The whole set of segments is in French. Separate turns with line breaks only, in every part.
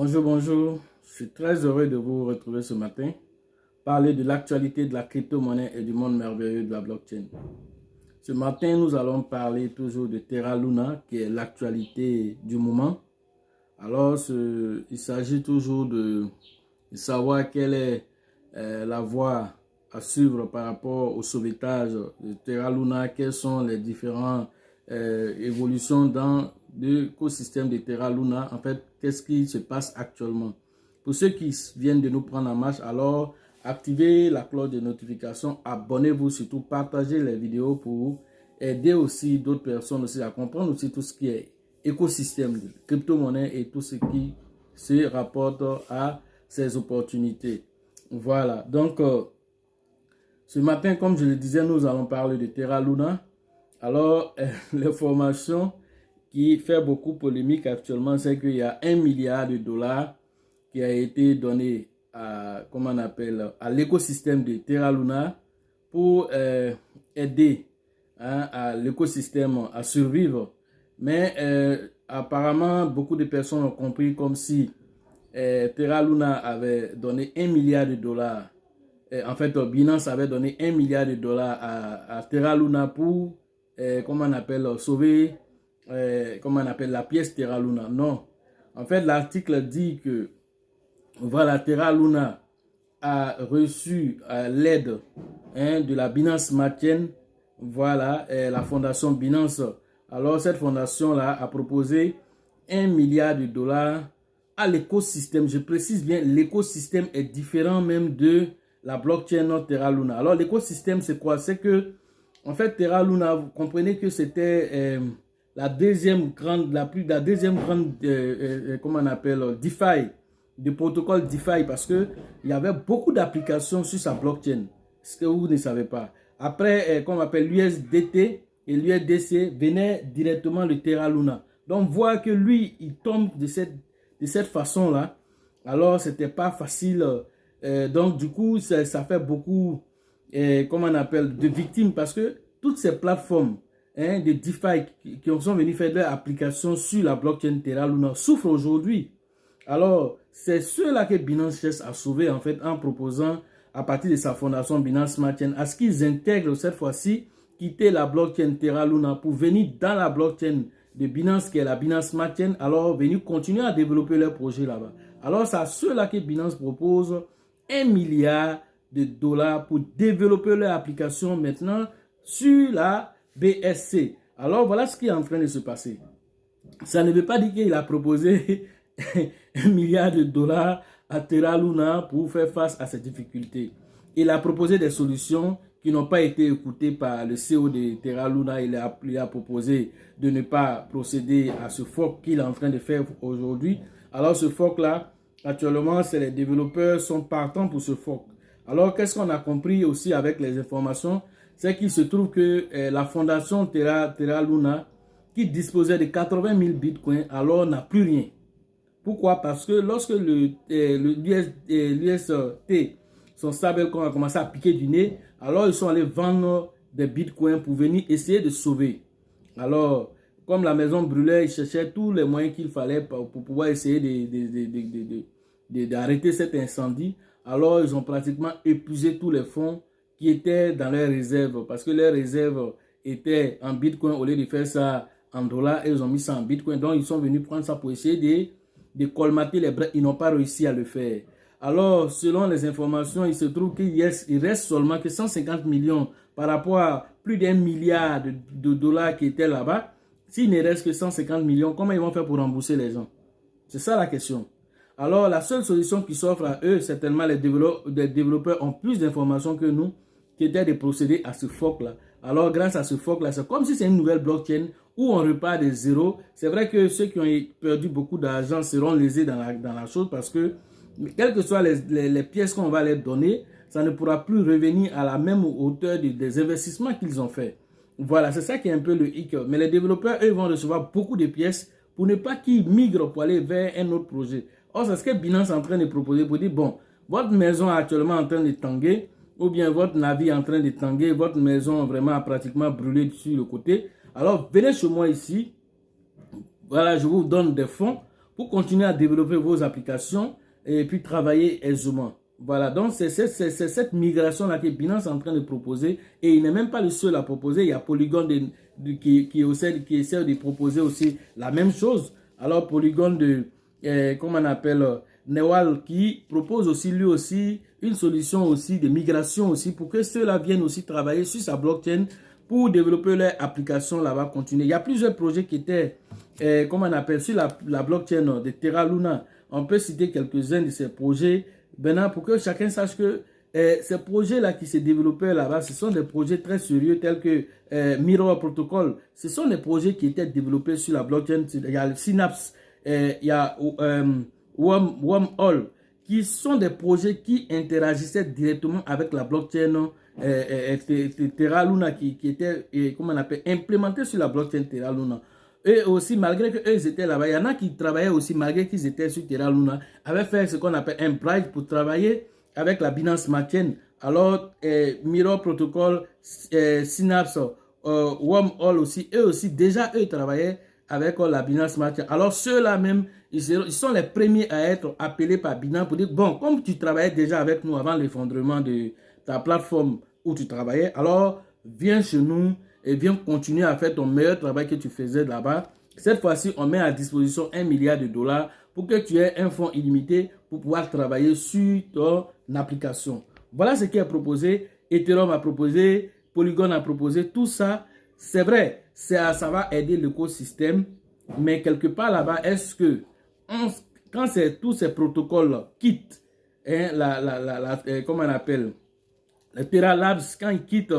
Bonjour, bonjour. Je suis très heureux de vous retrouver ce matin. Parler de l'actualité de la crypto-monnaie et du monde merveilleux de la blockchain. Ce matin, nous allons parler toujours de Terra Luna, qui est l'actualité du moment. Alors, il s'agit toujours de savoir quelle est la voie à suivre par rapport au sauvetage de Terra Luna, quelles sont les différentes évolutions dans l'écosystème de Terra Luna. En fait, qu'est-ce qui se passe actuellement. Pour ceux qui viennent de nous prendre en marche, alors activez la cloche de notification, abonnez-vous, surtout partagez les vidéos pour aider aussi d'autres personnes aussi à comprendre aussi tout ce qui est écosystème de crypto-monnaie et tout ce qui se rapporte à ces opportunités. Voilà, donc ce matin, comme je le disais, nous allons parler de Terra Luna. Alors, l'information qui fait beaucoup polémique actuellement, c'est qu'il y a 1 milliard de dollars qui a été donné à, comment on appelle, à l'écosystème de Terra Luna pour aider à l'écosystème à survivre. Mais apparemment, beaucoup de personnes ont compris comme si Terra Luna avait donné 1 milliard de dollars. En fait, Binance avait donné 1 milliard de dollars à Terra Luna pour, comment on appelle, sauver, comment on appelle, la pièce Terra Luna. Non. En fait, l'article dit que, voilà, Terra Luna a reçu l'aide de la Binance Smart Chain, voilà, la fondation Binance. Alors, cette fondation-là a proposé 1 milliard de dollars à l'écosystème. Je précise bien, l'écosystème est différent même de la blockchain Terra Luna. Alors, l'écosystème, c'est quoi? C'est que, en fait, Terra Luna, vous comprenez que c'était la deuxième grande, comment on appelle, DeFi, de protocole DeFi, parce que il y avait beaucoup d'applications sur sa blockchain, ce que vous ne savez pas. Après, comme on appelle l'USDT et l'USDC, venait directement de Terra Luna. Donc, voir que lui, il tombe de cette façon-là, alors c'était pas facile. Donc, du coup, ça fait beaucoup, comment on appelle, de victimes, parce que toutes ces plateformes de DeFi qui sont venues faire leur application sur la blockchain Terra Luna souffrent aujourd'hui. Alors, c'est ceux-là que Binance cherche à sauver, en fait, en proposant, à partir de sa fondation Binance Smart Chain, à ce qu'ils intègrent cette fois-ci, quitter la blockchain Terra Luna pour venir dans la blockchain de Binance, qui est la Binance Smart Chain, alors venir continuer à développer leur projet là-bas. Alors, c'est à ceux-là que Binance propose 1 milliard de dollars pour développer leur application maintenant sur la BSC. Alors, voilà ce qui est en train de se passer. Ça ne veut pas dire qu'il a proposé 1 milliard de dollars à Terra Luna pour faire face à ces difficultés. Il a proposé des solutions qui n'ont pas été écoutées par le CEO de Terra Luna. Il a proposé de ne pas procéder à ce fork qu'il est en train de faire aujourd'hui. Alors ce fork-là, actuellement, les développeurs sont partants pour ce fork. Alors qu'est-ce qu'on a compris aussi avec les informations? C'est qu'il se trouve que la fondation Terra Luna, qui disposait de 80 000 bitcoins, alors n'a plus rien. Pourquoi? Parce que lorsque l'UST, son stablecoin a commencé à piquer du nez, alors ils sont allés vendre des bitcoins pour venir essayer de sauver. Alors, comme la maison brûlait, ils cherchaient tous les moyens qu'il fallait pour pouvoir essayer d'arrêter cet incendie. Alors, ils ont pratiquement épuisé tous les fonds qui étaient dans leurs réserves, parce que leurs réserves étaient en bitcoin au lieu de faire ça en dollars, et ils ont mis ça en bitcoin. Donc, ils sont venus prendre ça pour essayer de colmater les bras. Ils n'ont pas réussi à le faire. Alors, selon les informations, il se trouve qu'il reste seulement que 150 millions par rapport à plus d'1 milliard de dollars qui étaient là-bas. S'il ne reste que 150 millions, comment ils vont faire pour rembourser les gens? C'est ça la question. Alors, la seule solution qui s'offre à eux, certainement les développeurs ont plus d'informations que nous, qui était de procéder à ce fork-là. Alors, grâce à ce fork-là, c'est comme si c'est une nouvelle blockchain où on repart de zéro. C'est vrai que ceux qui ont perdu beaucoup d'argent seront lésés dans la chose, parce que, quelles que soient les pièces qu'on va leur donner, ça ne pourra plus revenir à la même hauteur des investissements qu'ils ont fait. Voilà, c'est ça qui est un peu le hic. Mais les développeurs, eux, vont recevoir beaucoup de pièces pour ne pas qu'ils migrent pour aller vers un autre projet. Or, c'est ce que Binance est en train de proposer pour dire, bon, votre maison est actuellement en train de tanguer, ou bien votre navire est en train de tanguer, votre maison vraiment a pratiquement brûlé sur le côté. Alors, venez chez moi ici. Voilà, je vous donne des fonds pour continuer à développer vos applications et puis travailler aisément. Voilà, donc c'est cette migration-là que Binance est en train de proposer et il n'est même pas le seul à proposer. Il y a Polygon qui essaie de proposer aussi la même chose. Alors Polygon comment on appelle, Newal qui propose aussi lui aussi une solution aussi de migration aussi pour que ceux-là viennent aussi travailler sur sa blockchain pour développer leur application là-bas, continuer. Il y a plusieurs projets qui étaient, comment on appelle, sur la blockchain de Terra Luna. On peut citer quelques-uns de ces projets. Maintenant, pour que chacun sache que ces projets-là qui se développaient là-bas, ce sont des projets très sérieux tels que Mirror Protocol. Ce sont des projets qui étaient développés sur la blockchain. Il y a le Synapse, il y a Wormhole, qui sont des projets qui interagissaient directement avec la blockchain Terra Luna qui était, comment on appelle, implémenté sur la blockchain Terra Luna. Et aussi, malgré qu'eux étaient là-bas, il y en a qui travaillaient aussi, malgré qu'ils étaient sur Terra Luna, avaient fait ce qu'on appelle un bridge pour travailler avec la Binance Smart Chain. Alors, Mirror Protocol, Synapse, Wormhole aussi, eux aussi, déjà, eux travaillaient avec la Binance Smart Chain. Alors, ceux-là même, ils sont les premiers à être appelés par Binance pour dire, bon, comme tu travaillais déjà avec nous avant l'effondrement de ta plateforme où tu travaillais, alors, viens chez nous et viens continuer à faire ton meilleur travail que tu faisais là-bas. Cette fois-ci, on met à disposition $1 milliard pour que tu aies un fonds illimité pour pouvoir travailler sur ton application. Voilà ce qui est proposé. Ethereum a proposé, Polygon a proposé, tout ça, c'est vrai, ça va aider l'écosystème, mais quelque part là-bas, est-ce que quand tous ces protocoles quittent, hein, comment on appelle, le Terra Labs, quand ils quittent,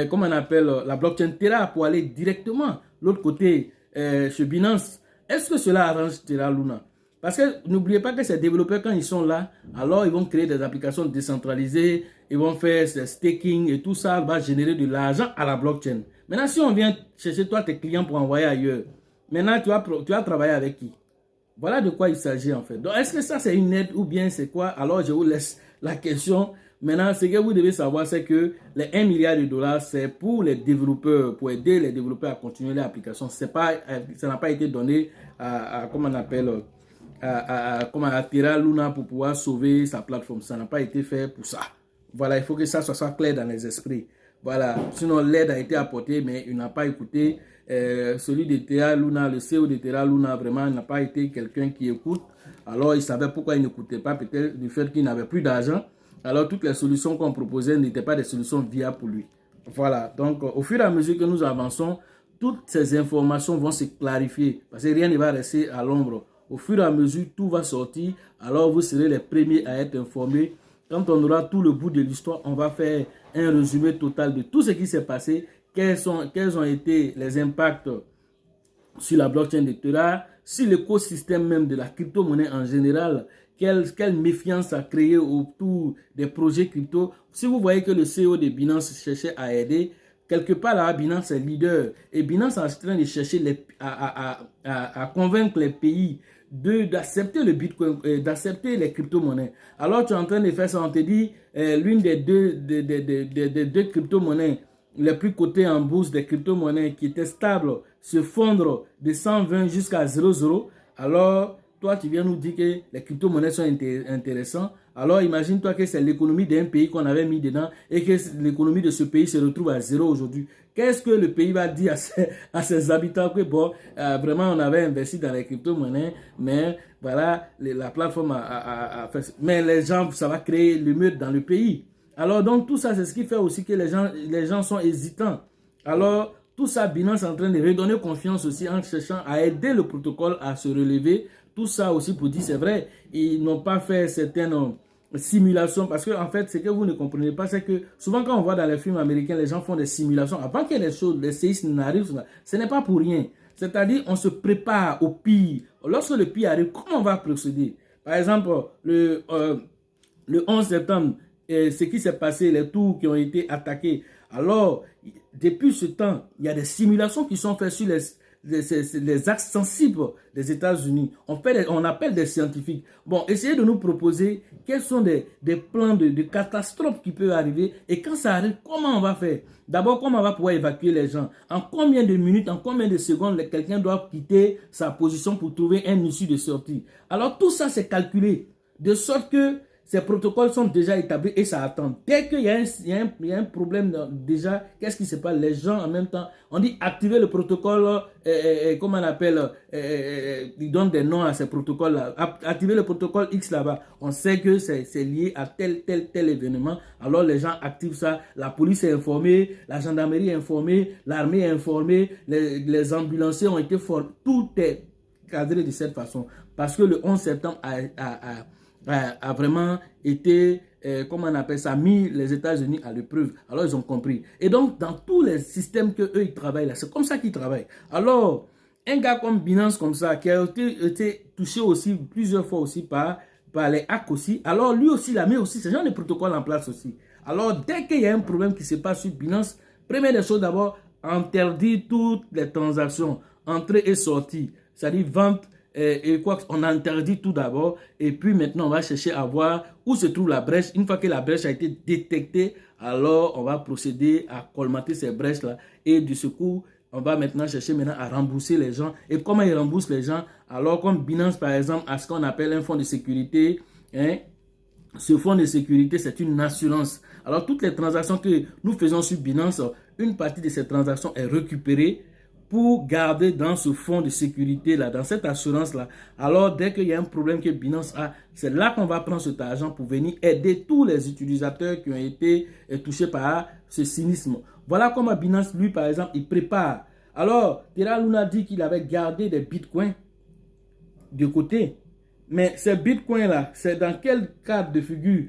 comment on appelle, la blockchain Terra pour aller directement de l'autre côté chez Binance, est-ce que cela arrange Terra Luna? Parce que n'oubliez pas que ces développeurs, quand ils sont là, alors ils vont créer des applications décentralisées, ils vont faire ce staking et tout ça va générer de l'argent à la blockchain. Maintenant, si on vient chercher toi tes clients pour envoyer ailleurs, maintenant tu vas travailler avec qui? Voilà de quoi il s'agit en fait. Donc, est-ce que ça c'est une aide ou bien c'est quoi? Alors, je vous laisse la question. Maintenant, ce que vous devez savoir, c'est que les $1 milliard, c'est pour les développeurs, pour aider les développeurs à continuer leur application. Ça n'a pas été donné comment on appelle, à Terra Luna pour pouvoir sauver sa plateforme. Ça n'a pas été fait pour ça. Voilà, il faut que ça soit clair dans les esprits. Voilà, sinon l'aide a été apportée, mais il n'a pas écouté. Celui de Terra Luna, le CEO de Terra Luna, vraiment, n'a pas été quelqu'un qui écoute. Alors, il savait pourquoi il n'écoutait pas, peut-être du fait qu'il n'avait plus d'argent. Alors, toutes les solutions qu'on proposait n'étaient pas des solutions viables pour lui. Voilà, donc au fur et à mesure que nous avançons, toutes ces informations vont se clarifier parce que rien ne va rester à l'ombre. Au fur et à mesure, tout va sortir. Alors, vous serez les premiers à être informés. Quand on aura tout le bout de l'histoire, on va faire un résumé total de tout ce qui s'est passé, quels ont été les impacts sur la blockchain de Terra, sur l'écosystème même de la crypto-monnaie en général, quelle méfiance a créé autour des projets crypto. Si vous voyez que le CEO de Binance cherchait à aider, quelque part là, Binance est leader. Et Binance est en train de chercher à convaincre les pays d'accepter le Bitcoin, d'accepter les crypto-monnaies. Alors tu es en train de faire ça, on te dit, l'une des deux crypto-monnaies les plus cotées en bourse des crypto-monnaies qui étaient stables se fondre de 120 jusqu'à 0,0. Alors, toi, tu viens nous dire que les crypto-monnaies sont intéressantes. Alors, imagine-toi que c'est l'économie d'un pays qu'on avait mis dedans et que l'économie de ce pays se retrouve à zéro aujourd'hui. Qu'est-ce que le pays va dire à ses habitants que bon, vraiment, on avait investi dans les crypto-monnaies, mais voilà, la plateforme a fait... Mais les gens, ça va créer l'émeute dans le pays. Alors, donc, tout ça, c'est ce qui fait aussi que les gens sont hésitants. Alors, tout ça, Binance est en train de redonner confiance aussi en cherchant à aider le protocole à se relever. Tout ça aussi pour dire, c'est vrai, ils n'ont pas fait certaines simulations. Parce que, en fait, ce que vous ne comprenez pas, c'est que souvent, quand on voit dans les films américains, les gens font des simulations. Avant que les choses, les séismes n'arrivent, ce n'est pas pour rien. C'est-à-dire, on se prépare au pire. Lorsque le pire arrive, comment on va procéder? Par exemple, le 11 septembre, ce qui s'est passé, les tours qui ont été attaqués. Alors, depuis ce temps, il y a des simulations qui sont faites sur les axes sensibles des États-Unis. On appelle des scientifiques. Bon, essayez de nous proposer quels sont des plans de catastrophes qui peuvent arriver. Et quand ça arrive, comment on va faire? D'abord, comment on va pouvoir évacuer les gens? En combien de minutes, en combien de secondes, quelqu'un doit quitter sa position pour trouver un issue de sortie? Alors, tout ça, c'est calculé. De sorte que ces protocoles sont déjà établis et ça attend. Dès qu'il y a un problème déjà, qu'est-ce qui se passe? Les gens en même temps, on dit activer le protocole, comment on appelle, ils donnent des noms à ces protocoles-là. Activer le protocole X là-bas. On sait que c'est lié à tel événement. Alors les gens activent ça. La police est informée, la gendarmerie est informée, l'armée est informée, les ambulanciers ont été formés. Tout est cadré de cette façon. Parce que le 11 septembre a vraiment été, comment on appelle ça, mis les États-Unis à l'épreuve. Alors, ils ont compris. Et donc, dans tous les systèmes qu'eux, ils travaillent là, c'est comme ça qu'ils travaillent. Alors, un gars comme Binance, comme ça, qui a été touché aussi plusieurs fois aussi par les hacks aussi, alors lui aussi, il a mis aussi ce genre de protocole en place aussi. Alors, dès qu'il y a un problème qui se passe sur Binance, première des choses d'abord, interdire toutes les transactions, entrée et sortie, c'est-à-dire vente, et quoi, on interdit tout d'abord et puis maintenant on va chercher à voir où se trouve la brèche. Une fois que la brèche a été détectée, alors on va procéder à colmater ces brèches là et du secours on va maintenant chercher à rembourser les gens. Et comment ils remboursent les gens? Alors comme Binance par exemple a ce qu'on appelle un fonds de sécurité, hein? Ce fonds de sécurité, c'est une assurance. Alors toutes les transactions que nous faisons sur Binance, une partie de ces transactions est récupérée pour garder dans ce fonds de sécurité-là, dans cette assurance-là. Alors, dès qu'il y a un problème que Binance a, c'est là qu'on va prendre cet argent pour venir aider tous les utilisateurs qui ont été touchés par ce cynisme. Voilà comment Binance, lui, par exemple, il prépare. Alors, Terra Luna dit qu'il avait gardé des bitcoins de côté. Mais ces bitcoins-là, c'est dans quel cadre de figure?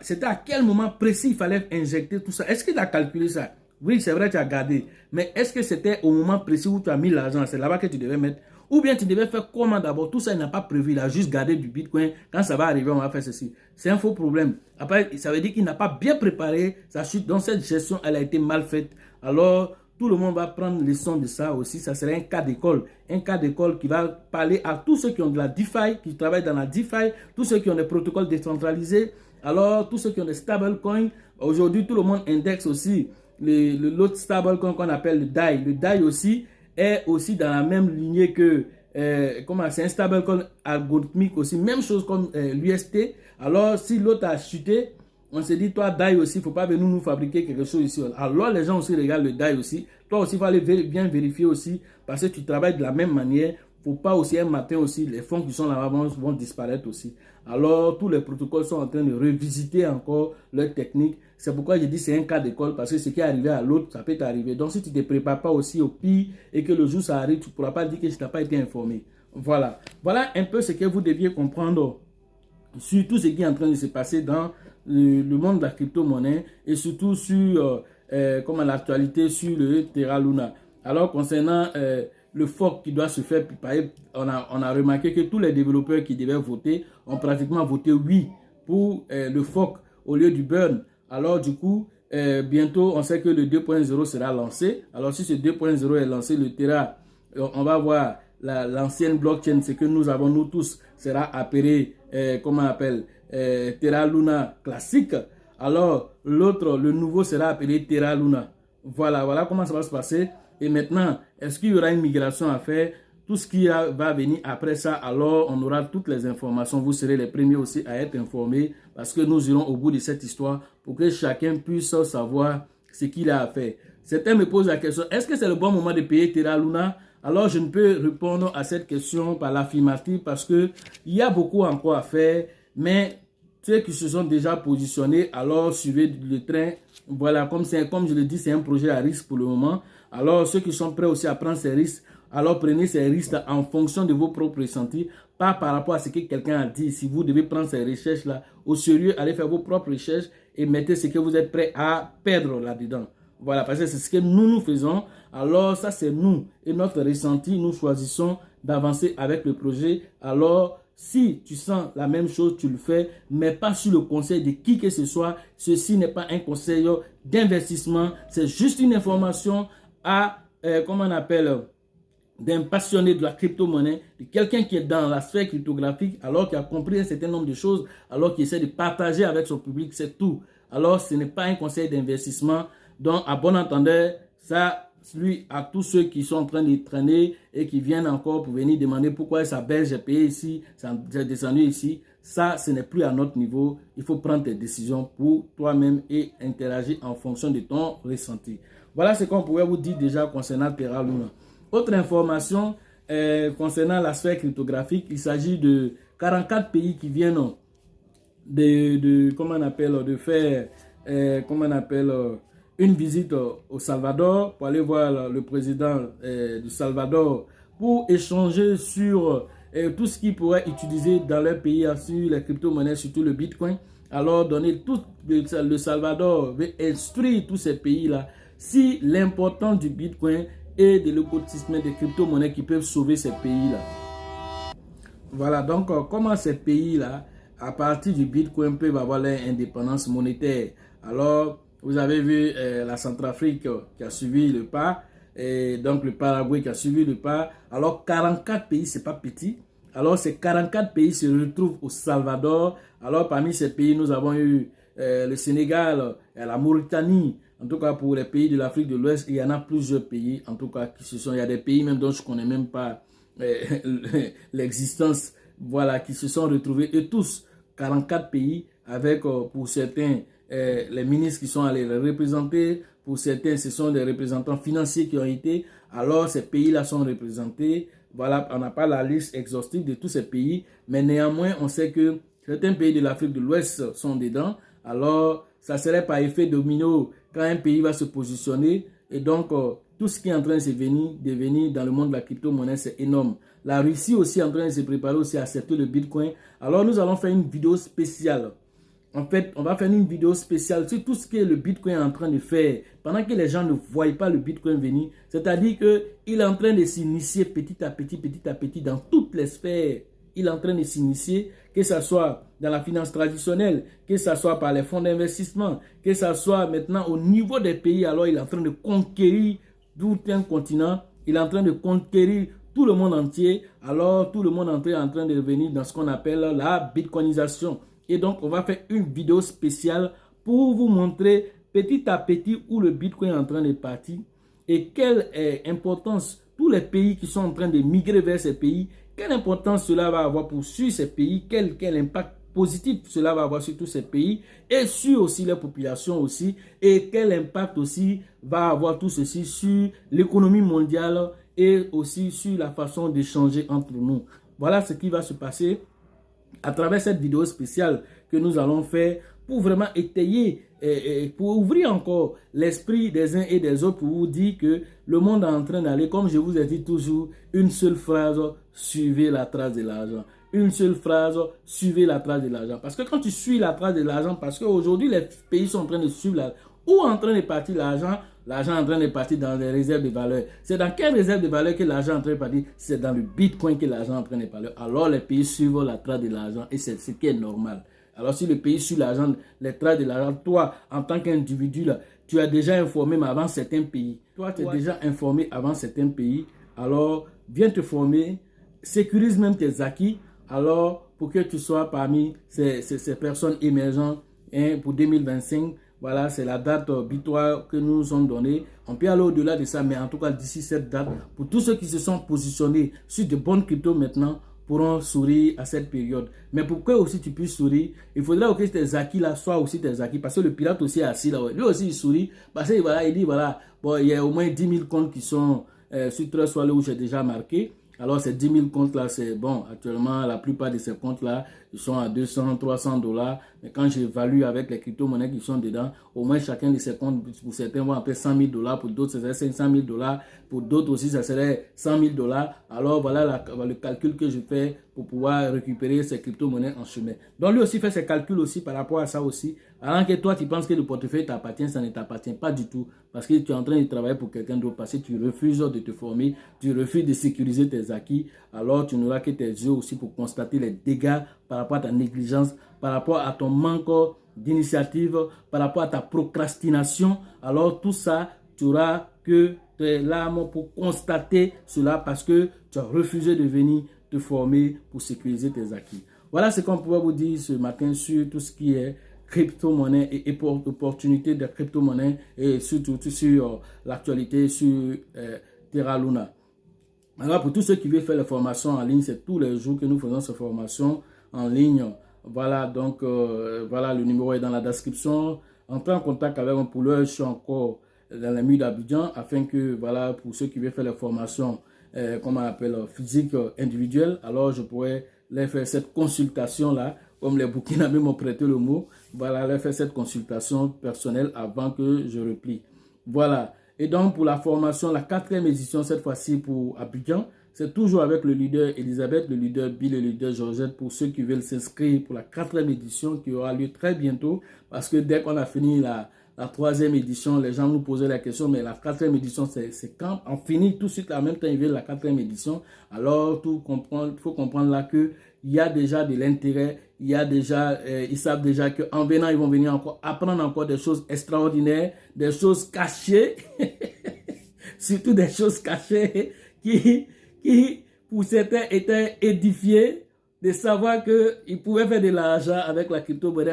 C'était à quel moment précis il fallait injecter tout ça? Est-ce qu'il a calculé ça? Oui, c'est vrai, tu as gardé. Mais est-ce que c'était au moment précis où tu as mis l'argent? C'est là-bas que tu devais mettre. Ou bien tu devais faire comment d'abord? Tout ça, il n'a pas prévu. Il a juste gardé du bitcoin. Quand ça va arriver, on va faire ceci. C'est un faux problème. Après, ça veut dire qu'il n'a pas bien préparé sa chute. Donc, cette gestion, elle a été mal faite. Alors, tout le monde va prendre leçon de ça aussi. Ça serait un cas d'école. Un cas d'école qui va parler à tous ceux qui ont de la DeFi, qui travaillent dans la DeFi, tous ceux qui ont des protocoles décentralisés. Alors, tous ceux qui ont des stablecoins. Aujourd'hui, tout le monde indexe aussi l'autre stablecoin qu'on appelle le DAI. Le DAI aussi est aussi dans la même lignée que c'est un stablecoin algorithmique aussi, même chose comme l'UST. Alors si l'autre a chuté, on se dit toi DAI aussi, il ne faut pas venir nous fabriquer quelque chose ici. Alors les gens aussi regardent le DAI aussi. Toi aussi il faut aller bien vérifier aussi parce que tu travailles de la même manière. Il ne faut pas aussi un matin aussi, les fonds qui sont là-bas vont disparaître aussi. Alors, tous les protocoles sont en train de revisiter encore leurs techniques. C'est pourquoi je dis c'est un cas d'école parce que ce qui est arrivé à l'autre, ça peut t'arriver. Donc, si tu ne te prépares pas aussi au pire et que le jour ça arrive, tu ne pourras pas dire que tu n'as pas été informé. Voilà. Voilà un peu ce que vous deviez comprendre sur tout ce qui est en train de se passer dans le monde de la crypto-monnaie et surtout sur l'actualité sur le Terra Luna. Alors, concernant le fork qui doit se faire, on a remarqué que tous les développeurs qui devaient voter ont pratiquement voté oui pour le fork au lieu du burn. Alors du coup, bientôt on sait que le 2.0 sera lancé. Alors si ce 2.0 est lancé, le Terra, on va voir l'ancienne blockchain, ce que nous avons nous tous, sera appelé, Terra Luna classique. Alors l'autre, le nouveau sera appelé Terra Luna. Voilà comment ça va se passer. Et maintenant, est-ce qu'il y aura une migration à faire? Tout ce qui va venir après ça, alors on aura toutes les informations. Vous serez les premiers aussi à être informés parce que nous irons au bout de cette histoire pour que chacun puisse savoir ce qu'il a à faire. Certains me posent la question, est-ce que c'est le bon moment de payer Terra Luna? Alors je ne peux répondre à cette question par l'affirmative parce qu'il y a beaucoup encore à faire, mais ceux qui se sont déjà positionnés, alors suivez le train. Voilà, comme je le dis, c'est un projet à risque pour le moment. Alors, ceux qui sont prêts aussi à prendre ces risques, alors prenez ces risques en fonction de vos propres ressentis, pas par rapport à ce que quelqu'un a dit. Si vous devez prendre ces recherches-là au sérieux, allez faire vos propres recherches et mettez ce que vous êtes prêt à perdre là-dedans. Voilà, parce que c'est ce que nous faisons. Alors, ça, c'est nous et notre ressenti. Nous choisissons d'avancer avec le projet. Alors, si tu sens la même chose, tu le fais, mais pas sur le conseil de qui que ce soit. Ceci n'est pas un conseil d'investissement, c'est juste une information à, d'un passionné de la crypto-monnaie, de quelqu'un qui est dans la sphère cryptographique, alors qu'il a compris un certain nombre de choses, alors qu'il essaie de partager avec son public, c'est tout. Alors, ce n'est pas un conseil d'investissement. Donc, à bon entendeur, ça, lui, à tous ceux qui sont en train de traîner et qui viennent encore pour venir demander pourquoi ça baisse, j'ai payé ici, ça j'ai descendu ici, ça, ce n'est plus à notre niveau. Il faut prendre tes décisions pour toi-même et interagir en fonction de ton ressenti. Voilà ce qu'on pouvait vous dire déjà concernant Terra Luna. Autre information concernant la sphère cryptographique, il s'agit de 44 pays qui viennent comment on appelle, de faire une visite au Salvador pour aller voir le président du Salvador pour échanger sur tout ce qu'ils pourraient utiliser dans leur pays sur les crypto-monnaies, surtout le Bitcoin. Alors, donner tout le Salvador veut instruire tous ces pays-là si l'importance du Bitcoin et de l'écosystème des crypto-monnaies qui peuvent sauver ces pays-là. Voilà, donc comment ces pays-là, à partir du Bitcoin, peuvent avoir leur indépendance monétaire. Alors, vous avez vu la Centrafrique qui a suivi le pas, et donc le Paraguay qui a suivi le pas. Alors, 44 pays, c'est pas petit. Alors, ces 44 pays se retrouvent au Salvador. Alors, parmi ces pays, nous avons eu le Sénégal, la Mauritanie. En tout cas, pour les pays de l'Afrique de l'Ouest, il y en a plusieurs pays, en tout cas, qui se sont, il y a des pays même dont je ne connais même pas l'existence, voilà, qui se sont retrouvés, et tous, 44 pays, avec, pour certains, les ministres qui sont allés les représenter, pour certains, ce sont des représentants financiers qui ont été, alors ces pays-là sont représentés, voilà, on n'a pas la liste exhaustive de tous ces pays, mais néanmoins, on sait que certains pays de l'Afrique de l'Ouest sont dedans, alors, ça serait par effet domino quand un pays va se positionner. Et donc, tout ce qui est en train de devenir dans le monde de la crypto-monnaie, c'est énorme. La Russie aussi est en train de se préparer aussi à accepter le Bitcoin. Alors, nous allons faire une vidéo spéciale. En fait, on va faire une vidéo spéciale sur tout ce que le Bitcoin est en train de faire. Pendant que les gens ne voient pas le Bitcoin venir, c'est-à-dire qu'il est en train de s'initier petit à petit dans toutes les sphères. Il est en train de s'initier, que ce soit dans la finance traditionnelle, que ce soit par les fonds d'investissement, que ce soit maintenant au niveau des pays. Alors, il est en train de conquérir tout un continent. Il est en train de conquérir tout le monde entier. Alors, tout le monde entier est en train de revenir dans ce qu'on appelle la bitcoinisation. Et donc, on va faire une vidéo spéciale pour vous montrer petit à petit où le Bitcoin est en train de partir et quelle importance tous les pays qui sont en train de migrer vers ces pays, quelle importance cela va avoir pour sur ces pays, quel impact positif cela va avoir sur tous ces pays et sur aussi les populations aussi, et quel impact aussi va avoir tout ceci sur l'économie mondiale et aussi sur la façon d'échanger entre nous. Voilà ce qui va se passer à travers cette vidéo spéciale que nous allons faire pour vraiment étayer et pour ouvrir encore l'esprit des uns et des autres, pour vous dire que le monde est en train d'aller, comme je vous ai dit toujours, une seule phrase, suivez la trace de l'argent. Une seule phrase, suivez la trace de l'argent. Parce que quand tu suis la trace de l'argent, parce qu'aujourd'hui les pays sont en train de suivre où en train de partir l'argent. L'argent est en train de partir dans les réserves de valeur. C'est dans quelle réserve de valeur que l'argent est en train de partir? C'est dans le Bitcoin que l'argent est en train de partir. Alors les pays suivent la trace de l'argent et c'est ce qui est normal. Alors si le pays suit l'argent, les traces de l'argent, toi en tant qu'individu, tu as déjà informé avant certains pays. Toi tu es déjà informé avant certains pays. Alors viens te former, sécurise même tes acquis. Alors pour que tu sois parmi ces personnes émergentes pour 2025. Voilà, c'est la date butoir que nous ont donnée. On peut aller au-delà de ça, mais en tout cas, d'ici cette date, pour tous ceux qui se sont positionnés sur de bonnes cryptos maintenant, pourront sourire à cette période. Mais pour que aussi tu puisses sourire, il faudrait que tes acquis là soient aussi tes acquis. Parce que le pirate aussi est assis là. Lui aussi, il sourit. Parce que voilà, il dit, voilà, bon, il y a au moins 10 000 comptes qui sont sur Trust Wallet où j'ai déjà marqué. Alors, ces 10 000 comptes-là, c'est bon. Actuellement, la plupart de ces comptes-là, ils sont à 200, 300 $. Mais quand j'évalue avec les crypto-monnaies qui sont dedans, au moins chacun de ces comptes, pour certains, vont appeler 100 000 $. Pour d'autres, ça serait 500 000 $. Pour d'autres aussi, ça serait 100 000 $. Alors, voilà le calcul que je fais pour pouvoir récupérer ces crypto-monnaies en chemin. Donc, lui aussi fait ses calculs aussi par rapport à ça aussi. Alors que toi, tu penses que le portefeuille t'appartient, ça ne t'appartient pas du tout. Parce que tu es en train de travailler pour quelqu'un d'autre, parce que tu refuses de te former, tu refuses de sécuriser tes acquis. Alors, tu n'auras que tes yeux aussi pour constater les dégâts par rapport à ta négligence, par rapport à ton manque d'initiative, par rapport à ta procrastination. Alors, tout ça, tu auras que tes larmes pour constater cela parce que tu as refusé de venir te former pour sécuriser tes acquis. Voilà ce qu'on pouvait vous dire ce matin sur tout ce qui est crypto-monnaie et opportunités de crypto-monnaie et surtout sur l'actualité sur Terra Luna. Alors pour tous ceux qui veulent faire les formations en ligne, c'est tous les jours que nous faisons ces formations en ligne. Voilà, donc voilà, le numéro est dans la description. Entrez en contact avec moi pour l'heure, je suis encore dans la nuit d'Abidjan afin que, voilà, pour ceux qui veulent faire les formations, comme on appelle, physiques individuelles, alors je pourrais leur faire cette consultation-là, comme les Burkinabés m'ont prêté le mot, voilà, leur faire cette consultation personnelle avant que je replie. Voilà. Et donc, pour la formation, la 4e édition, cette fois-ci pour Abidjan, c'est toujours avec le leader Elisabeth, le leader Bill, le leader Georgette, pour ceux qui veulent s'inscrire pour la 4e édition qui aura lieu très bientôt. Parce que dès qu'on a fini la 3e édition, les gens nous posaient la question, mais la 4e édition, c'est quand on finit tout de suite en même temps, ils veulent la 4e édition. Alors, il faut comprendre là qu'il y a déjà de l'intérêt, il y a déjà, ils savent déjà qu'en venant, ils vont venir encore apprendre encore des choses extraordinaires, des choses cachées, surtout des choses cachées qui pour certains étaient édifiés de savoir qu'ils pouvaient faire de l'argent avec la crypto-monnaie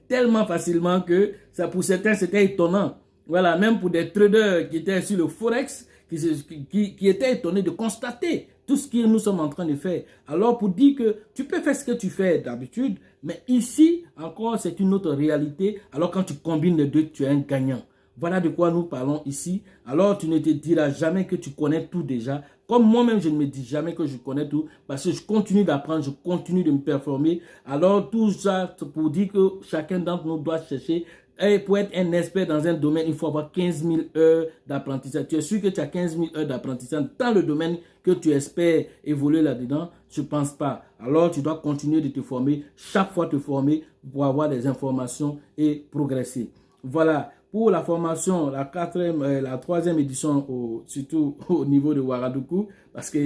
tellement facilement que ça, pour certains c'était étonnant. Voilà, même pour des traders qui étaient sur le Forex, qui étaient étonnés de constater tout ce que nous sommes en train de faire. Alors pour dire que tu peux faire ce que tu fais d'habitude, mais ici encore c'est une autre réalité. Alors quand tu combines les deux, tu es un gagnant. Voilà de quoi nous parlons ici. Alors tu ne te diras jamais que tu connais tout déjà. Comme moi-même, je ne me dis jamais que je connais tout parce que je continue d'apprendre, je continue de me performer. Alors tout ça pour dire que chacun d'entre nous doit chercher. Et pour être un expert dans un domaine, il faut avoir 15 000 heures d'apprentissage. Tu es sûr que tu as 15 000 heures d'apprentissage dans le domaine que tu espères évoluer là-dedans? Je ne pense pas. Alors tu dois continuer de te former, chaque fois te former pour avoir des informations et progresser. Voilà. Pour la formation, la 3e édition, surtout au niveau de Ouagadougou, parce que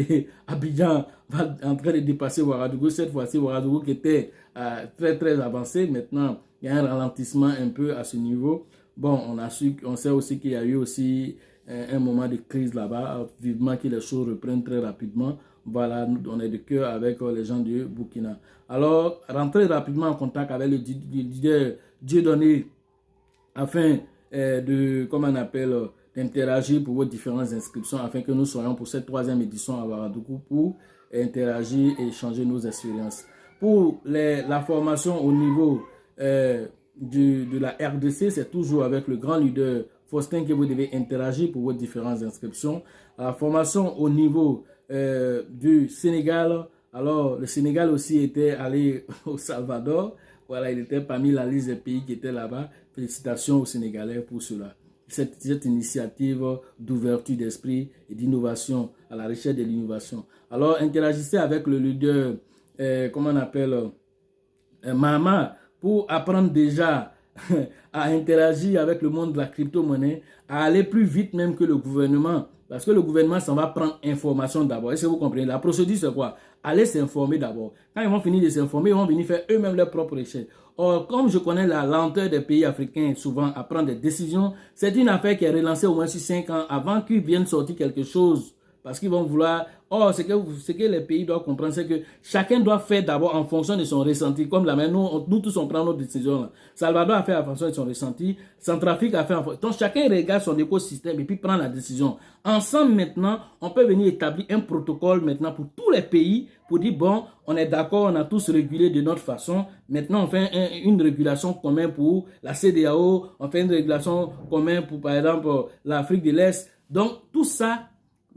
Abidjan va en train de dépasser Ouagadougou. Cette fois-ci, Ouagadougou qui était très avancé. Maintenant, il y a un ralentissement un peu à ce niveau. Bon, on sait aussi qu'il y a eu aussi un moment de crise là-bas. Vivement que les choses reprennent très rapidement. Voilà, on est de cœur avec les gens du Burkina. Alors, rentrez rapidement en contact avec le leader Dieudonné afin comment on appelle, d'interagir pour vos différentes inscriptions afin que nous soyons pour cette 3e édition à Ouagadougou pour interagir et échanger nos expériences. Pour la formation au niveau de la RDC, c'est toujours avec le grand leader Faustin que vous devez interagir pour vos différentes inscriptions. La formation au niveau du Sénégal, alors le Sénégal aussi était allé au Salvador. Voilà, il était parmi la liste des pays qui étaient là-bas. Félicitations aux Sénégalais pour cela. Cette initiative d'ouverture d'esprit et d'innovation, à la recherche de l'innovation. Alors, interagissez avec le leader, comment on appelle, Mama, pour apprendre déjà à interagir avec le monde de la crypto-monnaie, à aller plus vite même que le gouvernement. Parce que le gouvernement s'en va prendre information d'abord. Est-ce que vous comprenez? La procédure, c'est quoi? Aller s'informer d'abord. Quand ils vont finir de s'informer, ils vont venir faire eux-mêmes leurs propres recherches. Or, comme je connais la lenteur des pays africains souvent à prendre des décisions, c'est une affaire qui est relancée au moins sur 5 ans avant qu'ils viennent sortir quelque chose. Parce qu'ils vont vouloir... Or, ce que les pays doivent comprendre, c'est que chacun doit faire d'abord en fonction de son ressenti. Comme la même, nous tous, on prend nos décisions. Là. Salvador a fait en fonction de son ressenti. Centrafrique a fait en fonction. Donc, chacun regarde son écosystème et puis prend la décision. Ensemble, maintenant, on peut venir établir un protocole maintenant pour tous les pays pour dire, bon, on est d'accord, on a tous régulé de notre façon. Maintenant, on fait une régulation commune pour la CEDEAO. On fait une régulation commune pour, par exemple, l'Afrique de l'Est. Donc, tout ça...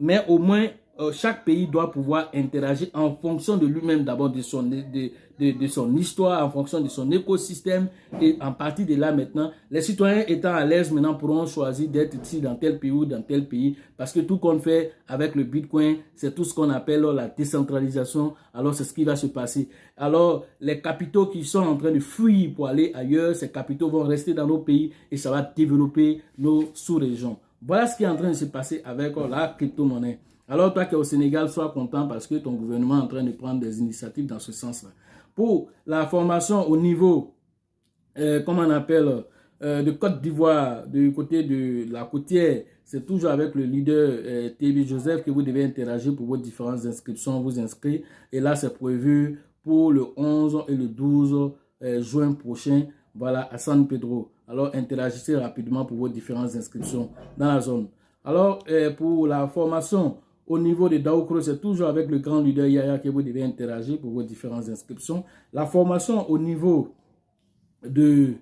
Mais au moins, chaque pays doit pouvoir interagir en fonction de lui-même, d'abord de son histoire, en fonction de son écosystème. Et en partie de là maintenant, les citoyens étant à l'aise maintenant pourront choisir d'être ici dans tel pays ou dans tel pays. Parce que tout qu'on fait avec le Bitcoin, c'est tout ce qu'on appelle la décentralisation. Alors c'est ce qui va se passer. Alors les capitaux qui sont en train de fuir pour aller ailleurs, ces capitaux vont rester dans nos pays et ça va développer nos sous-régions. Voilà ce qui est en train de se passer avec la crypto-monnaie. Alors toi qui es au Sénégal, sois content parce que ton gouvernement est en train de prendre des initiatives dans ce sens-là. Pour la formation au niveau, comment on appelle, de Côte d'Ivoire, du côté de la côtière, c'est toujours avec le leader TB Joseph que vous devez interagir pour vos différentes inscriptions, vous inscrire. Et là, c'est prévu pour le 11 et le 12 juin prochain, voilà, à San Pedro. Alors, interagissez rapidement pour vos différentes inscriptions dans la zone. Alors, pour la formation au niveau de Daoukro, c'est toujours avec le grand leader Yaya que vous devez interagir pour vos différentes inscriptions. La formation au niveau de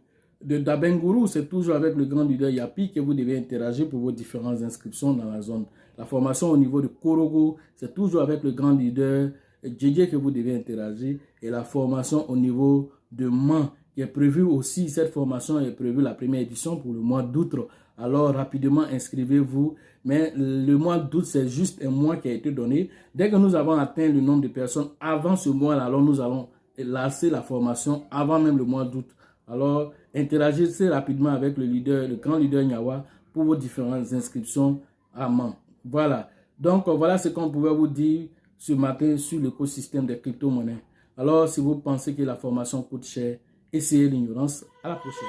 Dabengourou, c'est toujours avec le grand leader Yapi que vous devez interagir pour vos différentes inscriptions dans la zone. La formation au niveau de Korogo, c'est toujours avec le grand leader Djedje que vous devez interagir. Et la formation au niveau de Man, qui est prévue aussi, cette formation est prévue la première édition pour le mois d'août. Alors rapidement inscrivez-vous. Mais le mois d'août, c'est juste un mois qui a été donné. Dès que nous avons atteint le nombre de personnes avant ce mois-là, alors nous allons lancer la formation avant même le mois d'août. Alors, interagissez rapidement avec le leader, le grand leader Nyawa pour vos différentes inscriptions à Man. Voilà. Donc, voilà ce qu'on pouvait vous dire ce matin sur l'écosystème des crypto-monnaies. Alors, si vous pensez que la formation coûte cher, essayez l'ignorance. À la prochaine.